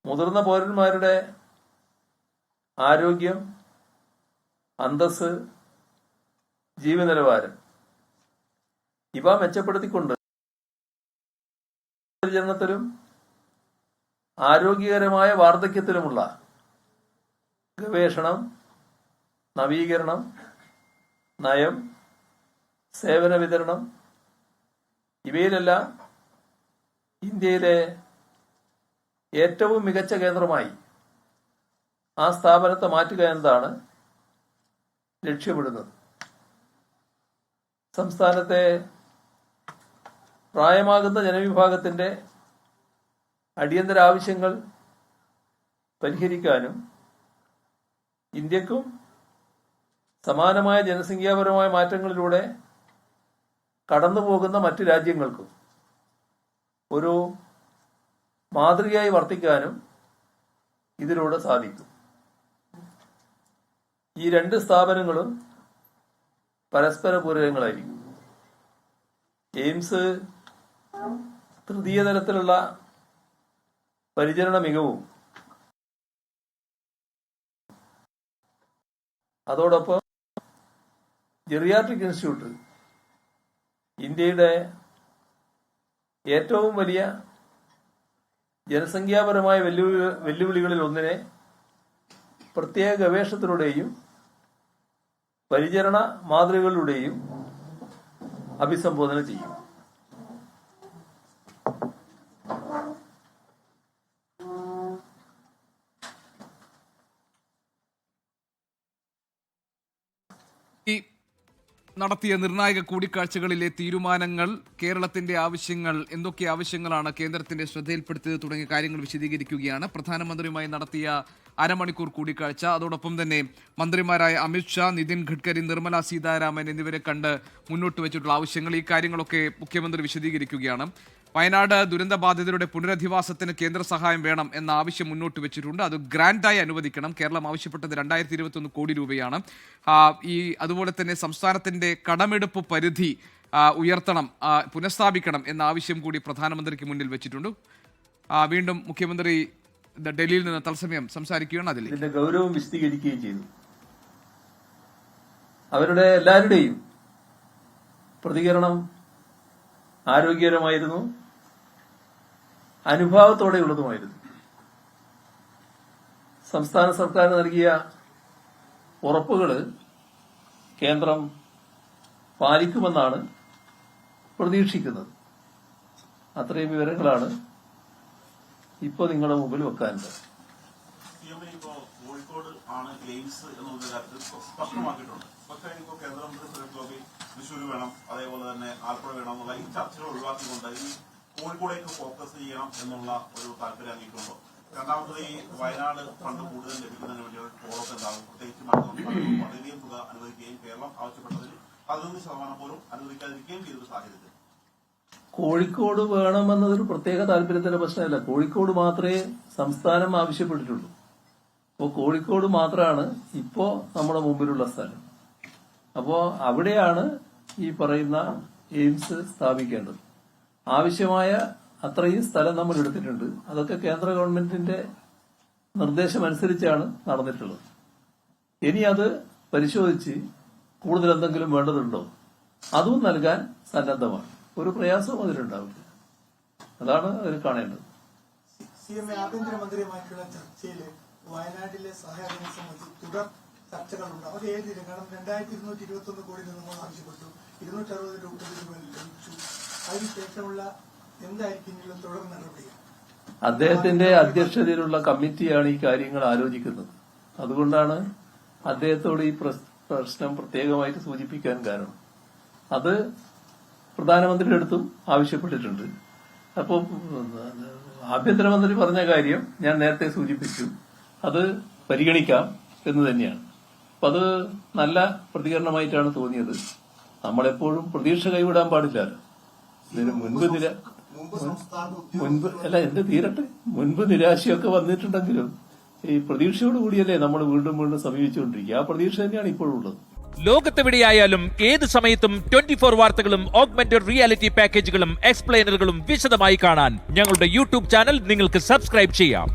മുതിർന്ന പൗരന്മാരുടെ ആരോഗ്യം, അന്തസ്സ്, ജീവിത നിലവാരം ഇവ മെച്ചപ്പെടുത്തിക്കൊണ്ട് പരിചരണത്തിലും ആരോഗ്യകരമായ വാർദ്ധക്യത്തിലുമുള്ള ഗവേഷണം, നവീകരണം, നയം, സേവന വിതരണം ഇവയിലെല്ലാം ഇന്ത്യയിലെ ഏറ്റവും മികച്ച കേന്ദ്രമായി ആ സ്ഥാപനത്തെ മാറ്റുക എന്നതാണ് ലക്ഷ്യമിടുന്നത്. സംസ്ഥാനത്തെ പ്രായമാകുന്ന ജനവിഭാഗത്തിന്റെ അടിയന്തര ആവശ്യങ്ങൾ പരിഹരിക്കാനും ഇന്ത്യക്കും സമാനമായ ജനസംഖ്യാപരമായ മാറ്റങ്ങളിലൂടെ കടന്നുപോകുന്ന മറ്റു രാജ്യങ്ങൾക്കും ഒരു മാതൃകയായി വർത്തിക്കാനും ഇതിലൂടെ സാധിക്കും. ഈ രണ്ട് സ്ഥാപനങ്ങളും പരസ്പര പൂരകങ്ങളായിരിക്കും. എയിംസ് തൃതീയ തലത്തിലുള്ള പരിചരണ മികവും അതോടൊപ്പം ജെറിയാട്രിക് ഇൻസ്റ്റിറ്റ്യൂട്ട് ഇന്ത്യയുടെ ഏറ്റവും വലിയ ജനസംഖ്യാപരമായ വെല്ലുവിളികളിൽ ഒന്നിനെ പ്രത്യേക ഗവേഷണത്തിലൂടെയും പരിചരണ മാതൃകകളിലൂടെയും അഭിസംബോധന ചെയ്യും. നടത്തിയ നിർണായക കൂടിക്കാഴ്ചകളിലെ തീരുമാനങ്ങൾ, കേരളത്തിന്റെ ആവശ്യങ്ങൾ, എന്തൊക്കെ ആവശ്യങ്ങളാണ് കേന്ദ്രത്തിന്റെ ശ്രദ്ധയിൽപ്പെടുത്തിയത് തുടങ്ങിയ കാര്യങ്ങൾ വിശദീകരിക്കുകയാണ്. പ്രധാനമന്ത്രിയുമായി നടത്തിയ അരമണിക്കൂർ കൂടിക്കാഴ്ച, അതോടൊപ്പം തന്നെ മന്ത്രിമാരായ അമിത്ഷാ, നിതിൻ ഗഡ്കരി, നിർമ്മല സീതാരാമൻ എന്നിവരെ കണ്ട് മുന്നോട്ട് വെച്ചിട്ടുള്ള ആവശ്യങ്ങൾ, ഈ കാര്യങ്ങളൊക്കെ മുഖ്യമന്ത്രി വിശദീകരിക്കുകയാണ്. വയനാട് ദുരന്ത ബാധിതരുടെ പുനരധിവാസത്തിന് കേന്ദ്ര സഹായം വേണം എന്ന ആവശ്യം മുന്നോട്ട് വെച്ചിട്ടുണ്ട്. അത് ഗ്രാന്റായി അനുവദിക്കണം. കേരളം ആവശ്യപ്പെട്ടത് 2021 കോടി രൂപയാണ്. അതുപോലെ തന്നെ സംസ്ഥാനത്തിന്റെ കടമെടുപ്പ് പരിധി ഉയർത്തണം, പുനഃസ്ഥാപിക്കണം എന്ന ആവശ്യം കൂടി പ്രധാനമന്ത്രിക്ക് മുന്നിൽ വെച്ചിട്ടുണ്ട്. വീണ്ടും മുഖ്യമന്ത്രി ഡൽഹിയിൽ നിന്ന് തത്സമയം സംസാരിക്കുകയാണ്. ഇതിന്റെ ഗൗരവം വിശദീകരിക്കുകയും ചെയ്തു. അവരുടെ എല്ലാവരുടെയും പ്രതികരണം ആരോഗ്യകരമായിരുന്നു, അനുഭാവത്തോടെയുള്ളതുമായിരുന്നു. സംസ്ഥാന സർക്കാർ നൽകിയ ഉറപ്പുകൾ കേന്ദ്രം പാലിക്കുമെന്നാണ് പ്രതീക്ഷിക്കുന്നത്. അത്രയും വിവരങ്ങളാണ് ഇപ്പോൾ നിങ്ങളുടെ മുമ്പിൽ വെക്കാനുള്ളത്. കോഴിക്കോട് ആണ് എയിംസ് എന്നുള്ള കാര്യത്തിൽ സ്പഷ്ടമാക്കിയിട്ടുണ്ട്. പക്ഷേ ഇപ്പോൾ കേന്ദ്രമന്ത്രി സുരേഷ് ഗോപി തൃശ്ശൂർ വേണം, അതേപോലെ തന്നെ ആലപ്പുഴ വേണം എന്നുള്ള ഈ ചർച്ചകൾ ഒഴിവാക്കിക്കൊണ്ട് ഈ കോഴിക്കോടേക്ക് ഫോക്കസ് ചെയ്യണം എന്നുള്ള ഒരു താല്പര്യം അറിയിക്കുന്നുണ്ടോ? രണ്ടാമത്തത്, ഈ വയനാട് ഫണ്ട് കൂടുതൽ ലഭിക്കുന്നതിന് വേണ്ടി ഫോളോസ് ഉണ്ടാകും. പ്രത്യേകിച്ച് വളരെയധികം തുക അനുവദിക്കുകയും കേരളം ആവശ്യപ്പെട്ടതിൽ 11% പോലും അനുവദിക്കാതിരിക്കുകയും ചെയ്തൊരു സാഹചര്യത്തിൽ കോഴിക്കോട് വേണമെന്നതൊരു പ്രത്യേക താല്പര്യത്തിന്റെ പ്രശ്നമല്ല. കോഴിക്കോട് മാത്രമേ സംസ്ഥാനം ആവശ്യപ്പെട്ടിട്ടുള്ളൂ. അപ്പോൾ കോഴിക്കോട് മാത്രമാണ് ഇപ്പോ നമ്മുടെ മുമ്പിലുള്ള സ്ഥലം. അപ്പോ അവിടെയാണ് ഈ പറയുന്ന എയിംസ് സ്ഥാപിക്കേണ്ടത്. ആവശ്യമായ അത്രയും സ്ഥലം നമ്മൾ എടുത്തിട്ടുണ്ട്. അതൊക്കെ കേന്ദ്ര ഗവൺമെന്റിന്റെ നിർദ്ദേശമനുസരിച്ചാണ് നടന്നിട്ടുള്ളത്. ഇനി അത് പരിശോധിച്ച് കൂടുതൽ എന്തെങ്കിലും വേണ്ടതുണ്ടോ അതും നൽകാൻ സന്നദ്ധമാണ്. ഒരു പ്രയാസവും അതിലുണ്ടാവില്ല. അതാണ് അതിൽ കാണേണ്ടത്. ആഭ്യന്തരമന്ത്രിയുമായിട്ടുള്ള ചർച്ചയിൽ വയനാട്ടിലെ സഹായത്തിനെ സംബന്ധിച്ച് തുടർ ചർച്ചകളുണ്ട്. അവർ ഏതിലും കാരണം 2221 കോടി നമ്മൾ ആവശ്യപ്പെട്ടു, 260 രൂപ ലഭിച്ചു. അതിനുശേഷമുള്ള എന്തായിരിക്കും തുടർ നടപടികൾ? അദ്ദേഹത്തിന്റെ അധ്യക്ഷതയിലുള്ള കമ്മിറ്റിയാണ് ഈ കാര്യങ്ങൾ ആലോചിക്കുന്നത്. അതുകൊണ്ടാണ് അദ്ദേഹത്തോട് ഈ പ്രശ്നം പ്രത്യേകമായിട്ട് സൂചിപ്പിക്കാൻ കാരണം. അത് പ്രധാനമന്ത്രിയുടെ അടുത്തും ആവശ്യപ്പെട്ടിട്ടുണ്ട്. അപ്പോൾ ആഭ്യന്തരമന്ത്രി പറഞ്ഞ കാര്യം ഞാൻ നേരത്തെ സൂചിപ്പിച്ചു, അത് പരിഗണിക്കാം എന്ന് തന്നെയാണ്. അപ്പൊ അത് നല്ല പ്രതികരണമായിട്ടാണ് തോന്നിയത്. നമ്മളെപ്പോഴും പ്രതീക്ഷ കൈവിടാൻ പാടില്ലല്ലോ. ഇതിന് എന്ത് തീരട്ടെ, മുൻപ് നിരാശയൊക്കെ വന്നിട്ടുണ്ടെങ്കിലും ഈ പ്രതീക്ഷയോടുകൂടിയല്ലേ നമ്മൾ വീണ്ടും വീണ്ടും സമീപിച്ചുകൊണ്ടിരിക്കുക. ആ പ്രതീക്ഷ തന്നെയാണ് ഇപ്പോഴും ഉള്ളത്. ലോകത്തെവിടെയായാലും ഏത് സമയത്തും 24 വാർത്തകളും ഓഗ്മെന്റഡ് റിയാലിറ്റി പാക്കേജുകളും എക്സ്പ്ലെയിനറുകളും വിശദമായി കാണാൻ ഞങ്ങളുടെ യൂട്യൂബ് ചാനൽ നിങ്ങൾക്ക് സബ്സ്ക്രൈബ് ചെയ്യാം.